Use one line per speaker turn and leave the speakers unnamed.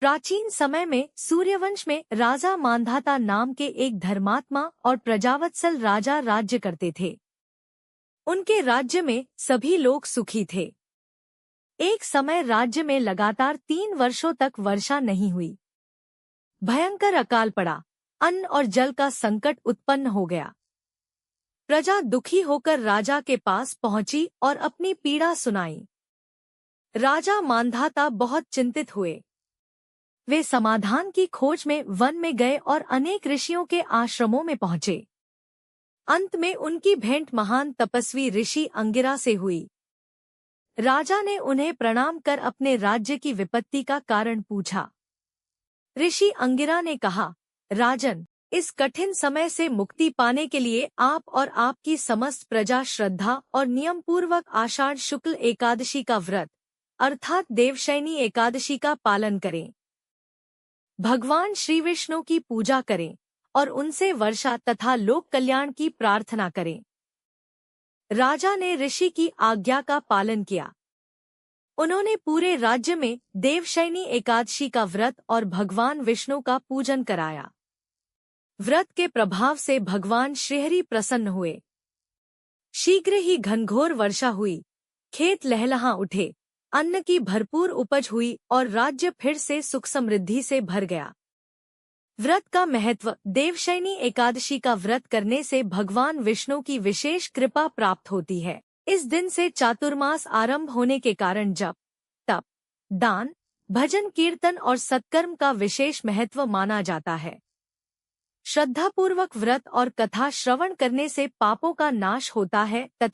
प्राचीन समय में सूर्यवंश में राजा मांधाता नाम के एक धर्मात्मा और प्रजावत्सल राजा राज्य करते थे। उनके राज्य में सभी लोग सुखी थे। एक समय राज्य में लगातार 3 वर्षों तक वर्षा नहीं हुई। भयंकर अकाल पड़ा, अन्न और जल का संकट उत्पन्न हो गया। प्रजा दुखी होकर राजा के पास पहुंची और अपनी पीड़ा सुनाई। राजा मांधाता बहुत चिंतित हुए। वे समाधान की खोज में वन में गए और अनेक ऋषियों के आश्रमों में पहुंचे। अंत में उनकी भेंट महान तपस्वी ऋषि अंगिरा से हुई। राजा ने उन्हें प्रणाम कर अपने राज्य की विपत्ति का कारण पूछा। ऋषि अंगिरा ने कहा, राजन, इस कठिन समय से मुक्ति पाने के लिए आप और आपकी समस्त प्रजा श्रद्धा और नियम पूर्वक आषाढ़ शुक्ल एकादशी का व्रत अर्थात देवशयनी एकादशी का पालन करें। भगवान श्री विष्णु की पूजा करें और उनसे वर्षा तथा लोक कल्याण की प्रार्थना करें। राजा ने ऋषि की आज्ञा का पालन किया। उन्होंने पूरे राज्य में देवशयनी एकादशी का व्रत और भगवान विष्णु का पूजन कराया। व्रत के प्रभाव से भगवान श्रीहरि प्रसन्न हुए। शीघ्र ही घनघोर वर्षा हुई, खेत लहलहा उठे, अन्न की भरपूर उपज हुई और राज्य फिर से सुख समृद्धि से भर गया। व्रत का महत्व। देवशयनी एकादशी का व्रत करने से भगवान विष्णु की विशेष कृपा प्राप्त होती है। इस दिन से चातुर्मास आरंभ होने के कारण जप, तप, दान, भजन कीर्तन और सत्कर्म का विशेष महत्व माना जाता है। श्रद्धापूर्वक व्रत और कथा श्रवण करने से पापों का नाश होता है तथा